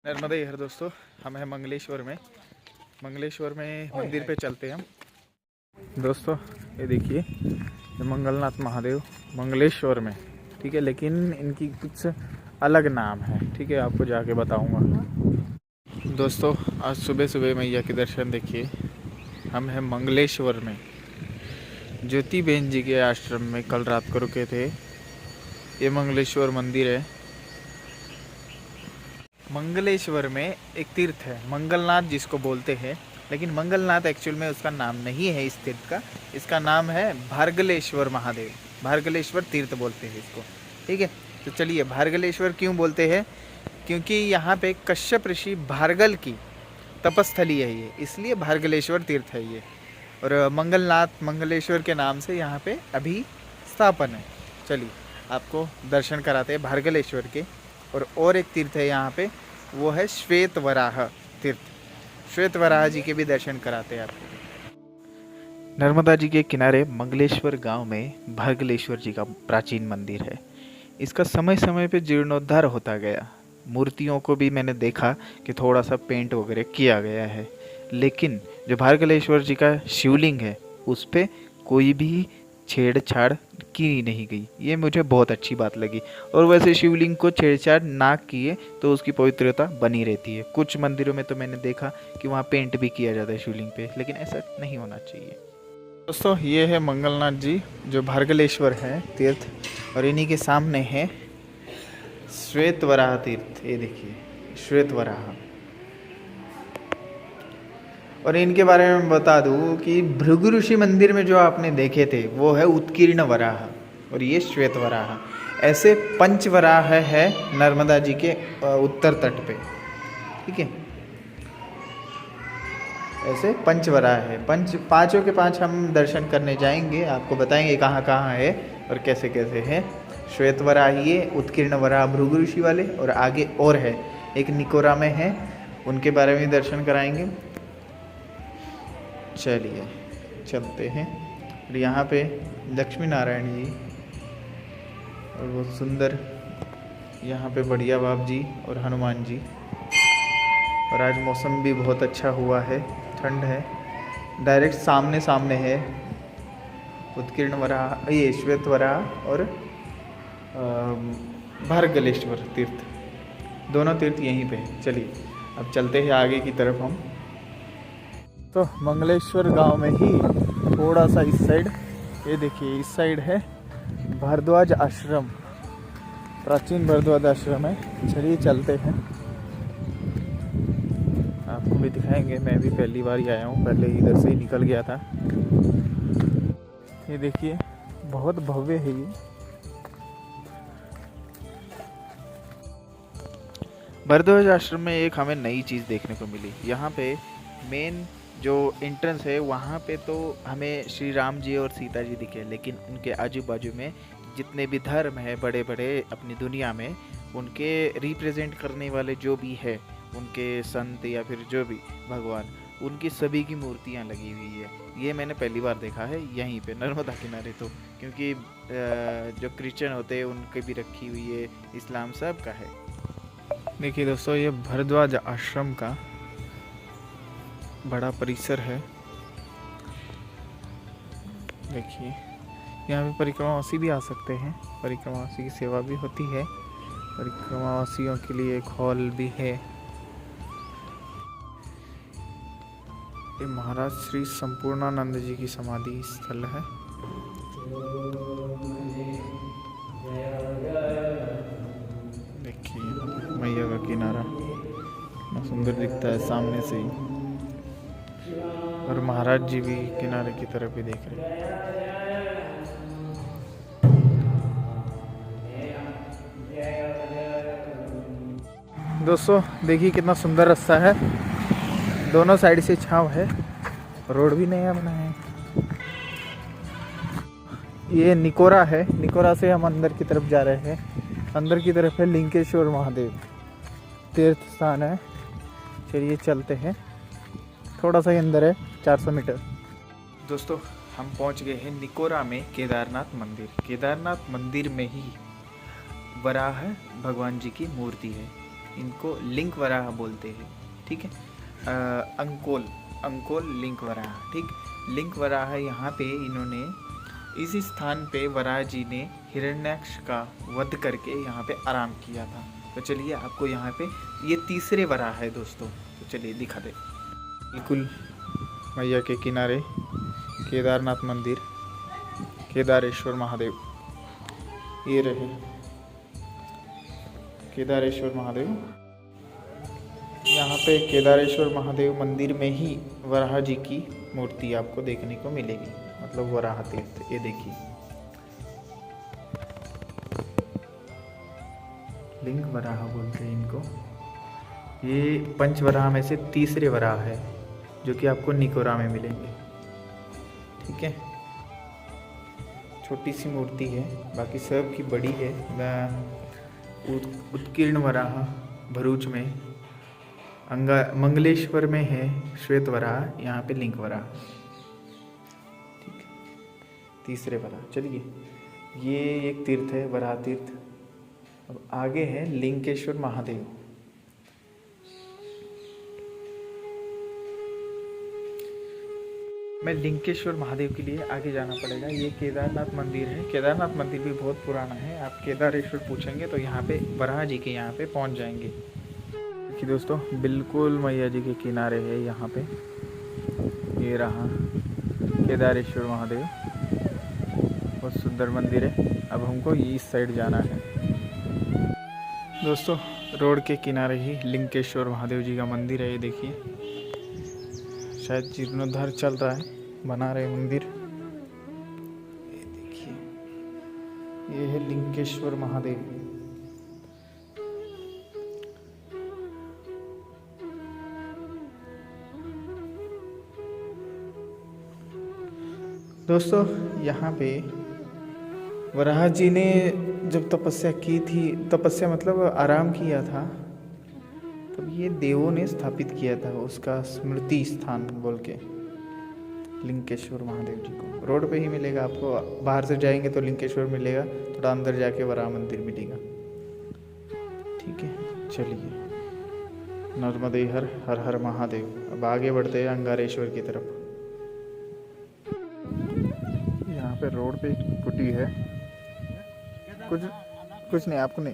नर्मदा हर दोस्तों, हम हैं मंगलेश्वर में मंदिर पे चलते हैं हम दोस्तों। ये देखिए, ये मंगलनाथ महादेव मंगलेश्वर में, ठीक है, लेकिन इनकी कुछ अलग नाम है, ठीक है, आपको जाके बताऊंगा। दोस्तों आज सुबह सुबह मैया के दर्शन देखिए। हम हैं मंगलेश्वर में, ज्योति बहन जी के आश्रम में कल रात को रुके थे। ये मंगलेश्वर मंदिर है। मंगलेश्वर में एक तीर्थ है मंगलनाथ जिसको बोलते हैं, लेकिन मंगलनाथ एक्चुअल में उसका नाम नहीं है इस तीर्थ का। इसका नाम है भार्गलेश्वर महादेव, भार्गलेश्वर तीर्थ बोलते हैं इसको, ठीक है। तो चलिए, भार्गलेश्वर क्यों बोलते हैं? क्योंकि यहाँ पे कश्यप ऋषि भार्गल की तपस्थली है ये, इसलिए भार्गलेश्वर तीर्थ है ये। और मंगलनाथ मंगलेश्वर के नाम से यहाँ पे अभी स्थापन है। चलिए आपको दर्शन कराते हैं भार्गलेश्वर के। और एक तीर्थ है यहाँ पे, वो है श्वेत वराह तीर्थ। श्वेत वराह जी के भी दर्शन कराते हैं आपको। नर्मदा जी के किनारे मंगलेश्वर गांव में भार्गलेश्वर जी का प्राचीन मंदिर है। इसका समय समय पे जीर्णोद्धार होता गया। मूर्तियों को भी मैंने देखा कि थोड़ा सा पेंट वगैरह किया गया है, लेकिन जो भार्गलेश्वर जी का शिवलिंग है उस पर कोई भी छेड़छाड़ की नहीं गई। ये मुझे बहुत अच्छी बात लगी। और वैसे शिवलिंग को छेड़छाड़ ना किए तो उसकी पवित्रता बनी रहती है। कुछ मंदिरों में तो मैंने देखा कि वहाँ पेंट भी किया जाता है शिवलिंग पे, लेकिन ऐसा नहीं होना चाहिए। दोस्तों ये है मंगलनाथ जी जो भार्गलेश्वर है तीर्थ, और इन्हीं के सामने है श्वेत वराह तीर्थ। ये देखिए श्वेत वराह। और इनके बारे में बता दूं कि भृगु ऋषि मंदिर में जो आपने देखे थे वो है उत्कीर्ण वराह, और ये श्वेत वराह। ऐसे पंच वराह है नर्मदा जी के उत्तर तट पे, ठीक है। ऐसे पंच वराह है, पांचों के पांच हम दर्शन करने जाएंगे, आपको बताएंगे कहाँ कहाँ है और कैसे कैसे है। श्वेत वराह ये, उत्कीर्ण वराह भृगु ऋषि वाले, और आगे और है एक निकोरा में है, उनके बारे में दर्शन कराएंगे। चलिए चलते हैं। और यहाँ पे लक्ष्मी नारायण जी और बहुत सुंदर यहाँ पे बढ़िया बाप जी और हनुमान जी। और आज मौसम भी बहुत अच्छा हुआ है, ठंड है। डायरेक्ट सामने सामने है उत्कीर्ण वराह, ये श्वेत वराह और भार्गलेश्वर तीर्थ, दोनों तीर्थ यहीं पे हैं। चलिए अब चलते हैं आगे की तरफ हम। तो मंगलेश्वर गांव में ही थोड़ा सा इस साइड, ये देखिए इस साइड है भारद्वाज आश्रम, प्राचीन भारद्वाज आश्रम है। चलिए चलते हैं, आपको भी दिखाएंगे। मैं भी पहली बार ही आया हूँ, पहले इधर से ही निकल गया था। ये देखिए बहुत भव्य है ये। भारद्वाज आश्रम में एक हमें नई चीज़ देखने को मिली। यहाँ पे मेन जो एंट्रेंस है वहाँ पे तो हमें श्री राम जी और सीता जी दिखे, लेकिन उनके आजू बाजू में जितने भी धर्म है बड़े बड़े अपनी दुनिया में, उनके रिप्रेजेंट करने वाले जो भी है, उनके संत या फिर जो भी भगवान, उनकी सभी की मूर्तियाँ लगी हुई है। ये मैंने पहली बार देखा है यहीं पे नर्मदा किनारे। तो क्योंकि जो क्रिश्चियन होते हैं उनकी भी रखी हुई है, इस्लाम सब का है। देखिए दोस्तों, ये भारद्वाज आश्रम का बड़ा परिसर है। देखिए यहाँ पे परिक्रमावासी भी आ सकते हैं, परिक्रमावासी की सेवा भी होती है। परिक्रमावासियों के लिए एक हॉल भी है। ये महाराज श्री संपूर्णानंद जी की समाधि स्थल है। देखिए मैया का किनारा कितना सुंदर दिखता है सामने से ही, और महाराज जी भी किनारे की तरफ ही देख रहे हैं। दोस्तों देखिए कितना सुंदर रास्ता है, दोनों साइड से छांव है, रोड भी नया बना है। ये निकोरा है, निकोरा से हम अंदर की तरफ जा रहे हैं। अंदर की तरफ है लिंकेश्वर महादेव तीर्थ स्थान है। चलिए चलते हैं, थोड़ा सा ही अंदर है, 400 मीटर। दोस्तों हम पहुंच गए हैं निकोरा में केदारनाथ मंदिर। केदारनाथ मंदिर में ही वराह भगवान जी की मूर्ति है। इनको लिंक वराह बोलते हैं, ठीक है। अंकोल लिंक वराह, ठीक। लिंक वराह यहाँ पे इन्होंने इस स्थान पे वराह जी ने हिरण्याक्ष का वध करके यहाँ पे आराम किया था। तो चलिए आपको यहाँ पे ये तीसरे वराह है दोस्तों, तो चलिए दिखा दे। बिल्कुल मैया के किनारे केदारनाथ मंदिर, केदारेश्वर महादेव, ये रहे केदारेश्वर महादेव। यहाँ पे केदारेश्वर महादेव मंदिर में ही वराह जी की मूर्ति आपको देखने को मिलेगी, मतलब वराह तीर्थ। ये देखिए लिंग वराह बोलते हैं इनको। ये पंच वराह में से तीसरे वराह है जो कि आपको निकोरा में मिलेंगे, ठीक है। छोटी सी मूर्ति है, बाकी सब की बड़ी है। उत्कीर्ण वराह भरूच में, मंगलेश्वर में है श्वेत वराह, यहाँ पे लिंग वराह, ठीक है। तीसरे वराह। चलिए ये एक तीर्थ है वराह तीर्थ। अब आगे है लिंकेश्वर महादेव। मैं लिंकेश्वर महादेव के लिए आगे जाना पड़ेगा। ये केदारनाथ मंदिर है। केदारनाथ मंदिर भी बहुत पुराना है। आप केदारेश्वर पूछेंगे तो यहाँ पे वराह जी के यहाँ पे पहुँच जाएंगे। देखिए दोस्तों बिल्कुल मैया जी के किनारे है यहाँ पे, ये रहा केदारेश्वर महादेव, बहुत सुंदर मंदिर है। अब हमको इस साइड जाना है दोस्तों। रोड के किनारे ही लिंकेश्वर महादेव जी का मंदिर है। ये देखिए शायद जीर्णोद्धार चल रहा है, बना रहे मंदिर। ये देखिए ये है लिंकेश्वर महादेव। दोस्तों यहाँ पे वराह जी ने जब तपस्या की थी, तपस्या मतलब आराम किया था, तब ये देवों ने स्थापित किया था उसका स्मृति स्थान बोल के लिंकेश्वर महादेव जी को। रोड पे ही मिलेगा आपको, बाहर से जाएंगे तो लिंकेश्वर मिलेगा, थोड़ा अंदर जाके वराह मंदिर मिलेगा, ठीक है। चलिए नर्मदे हर हर हर महादेव। अब आगे बढ़ते हैं अंगारेश्वर की तरफ। यहाँ पे रोड पे कुटी है, कुछ नहीं, आपको नहीं।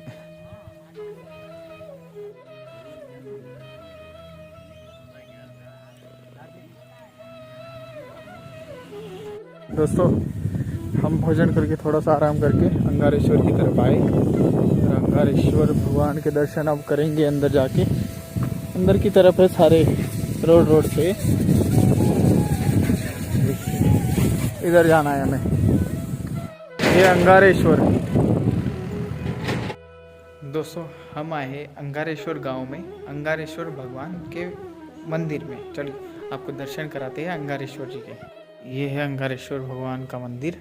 दोस्तों हम भोजन करके थोड़ा सा आराम करके अंगारेश्वर की तरफ आए। अंगारेश्वर भगवान के दर्शन अब करेंगे अंदर जाके। अंदर की तरफ है सारे रोड से, इधर जाना है हमें। ये अंगारेश्वर दोस्तों, हम आए हैं अंगारेश्वर गांव में, अंगारेश्वर भगवान के मंदिर में। चलिए आपको दर्शन कराते हैं अंगारेश्वर जी के। ये है अंगारेश्वर भगवान का मंदिर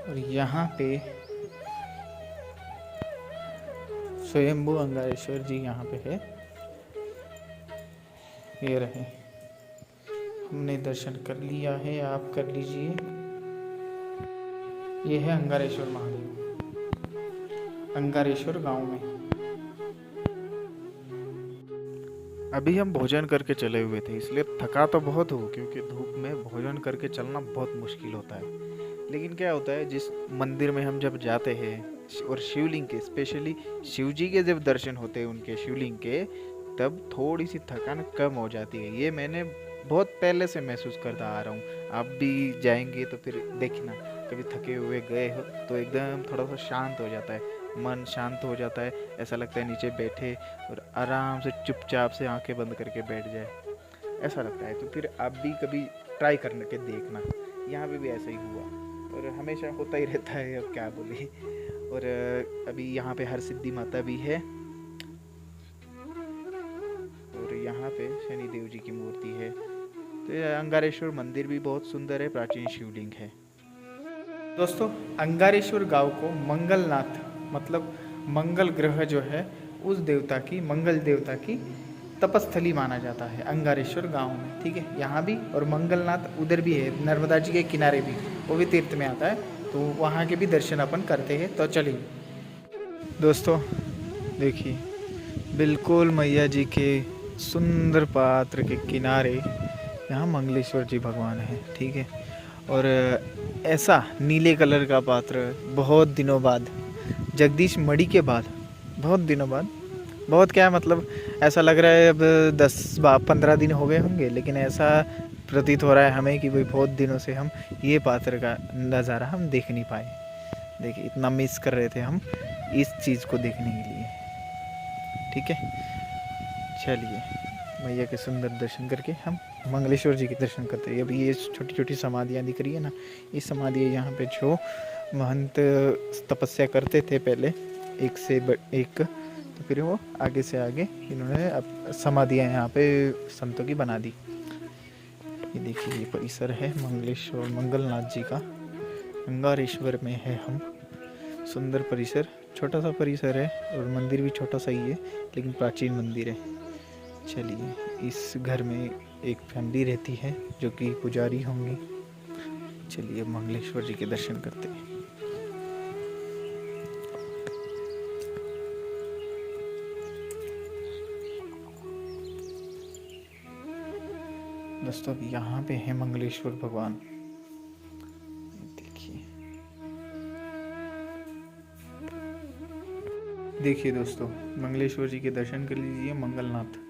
और यहाँ पे स्वयंभू अंगारेश्वर जी यहाँ पे है। ये रहे, हमने दर्शन कर लिया है, आप कर लीजिए। ये है अंगारेश्वर महादेव, अंगारेश्वर गांव में। अभी हम भोजन करके चले हुए थे, इसलिए थका तो बहुत हो, क्योंकि धूप में भोजन करके चलना बहुत मुश्किल होता है। लेकिन क्या होता है, जिस मंदिर में हम जब जाते हैं और शिवलिंग के, स्पेशली शिव जी के जब दर्शन होते हैं उनके शिवलिंग के, तब थोड़ी सी थकान कम हो जाती है। ये मैंने बहुत पहले से महसूस करता आ रहा हूँ। आप भी जाएंगे तो फिर देखना, कभी थके हुए गए हो तो एकदम थोड़ा सा शांत हो जाता है, मन शांत हो जाता है। ऐसा लगता है नीचे बैठे और आराम से चुपचाप से आंखें बंद करके बैठ जाए, ऐसा लगता है। तो फिर आप भी कभी ट्राई करने के देखना। यहाँ पे भी ऐसा ही हुआ और हमेशा होता ही रहता है, अब क्या बोले। और अभी यहाँ पे हर सिद्धि माता भी है और यहाँ पे शनि देव जी की मूर्ति है। तो अंगारेश्वर मंदिर भी बहुत सुंदर है, प्राचीन शिवलिंग है। दोस्तों अंगारेश्वर गांव को मंगलनाथ, मतलब मंगल ग्रह जो है उस देवता की, मंगल देवता की तपस्थली माना जाता है अंगारेश्वर गांव में, ठीक है। यहाँ भी और मंगलनाथ उधर भी है, नर्मदा जी के किनारे भी, वो भी तीर्थ में आता है, तो वहाँ के भी दर्शन अपन करते हैं। तो चलिए दोस्तों देखिए बिल्कुल मैया जी के सुंदर पात्र के किनारे यहाँ मंगलेश्वर जी भगवान हैं, ठीक है। और ऐसा नीले कलर का पात्र बहुत दिनों बाद, जगदीश मणि के बाद, बहुत दिनों बाद, बहुत क्या मतलब ऐसा लग रहा है अब 10-15 दिन हो गए होंगे, लेकिन ऐसा प्रतीत हो रहा है हमें कि भाई बहुत दिनों से हम ये पात्र का नज़ारा हम देख नहीं पाए। देखिए इतना मिस कर रहे थे हम इस चीज़ को देखने के लिए, ठीक है। चलिए मैया के सुंदर दर्शन करके हम मंगलेश्वर जी के दर्शन करते हैं। अभी ये छोटी छोटी समाधियाँ दिख रही है ना, ये समाधियाँ यहाँ पे जो महंत तपस्या करते थे पहले, एक से एक, तो फिर वो आगे से आगे इन्होंने अब समाधियाँ यहाँ पे संतों की बना दी। ये देखिए ये परिसर है मंगलेश्वर मंगलनाथ जी का, अंगारेश्वर में है हम। सुंदर परिसर, छोटा सा परिसर है और मंदिर भी छोटा सा ही है, लेकिन प्राचीन मंदिर है। चलिए इस घर में एक फैमिली रहती है जो कि पुजारी होंगी। चलिए मंगलेश्वर जी के दर्शन करते हैं। दोस्तों अब यहाँ पे है मंगलेश्वर भगवान, देखिए। देखिए दोस्तों मंगलेश्वर जी के दर्शन कर लीजिए, मंगलनाथ।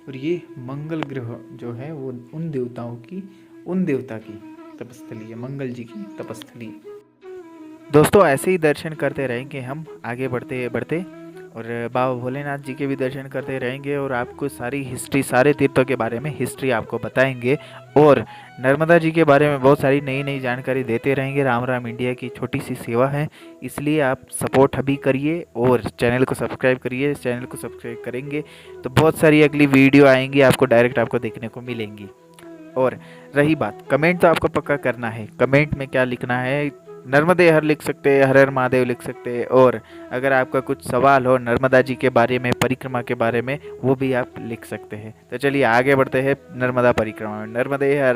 और ये मंगल ग्रह जो है वो उन देवता की तपस्थली है, मंगल जी की तपस्थली। दोस्तों ऐसे ही दर्शन करते रहेंगे हम आगे बढ़ते बढ़ते, और बाबा भोलेनाथ जी के भी दर्शन करते रहेंगे, और आपको सारी हिस्ट्री, सारे तीर्थों के बारे में हिस्ट्री आपको बताएंगे, और नर्मदा जी के बारे में बहुत सारी नई नई जानकारी देते रहेंगे। राम राम इंडिया की छोटी सी सेवा है, इसलिए आप सपोर्ट अभी करिए और चैनल को सब्सक्राइब करिए। चैनल को सब्सक्राइब करेंगे तो बहुत सारी अगली वीडियो आएंगी, आपको डायरेक्ट आपको देखने को मिलेंगी। और रही बात, कमेंट तो आपको पक्का करना है। कमेंट में क्या लिखना है, नर्मदे हर लिख सकते हैं, हर हर महादेव लिख सकते हैं, और अगर आपका कुछ सवाल हो नर्मदा जी के बारे में, परिक्रमा के बारे में, वो भी आप लिख सकते हैं। तो चलिए आगे बढ़ते हैं नर्मदा परिक्रमा में। नर्मदे हर।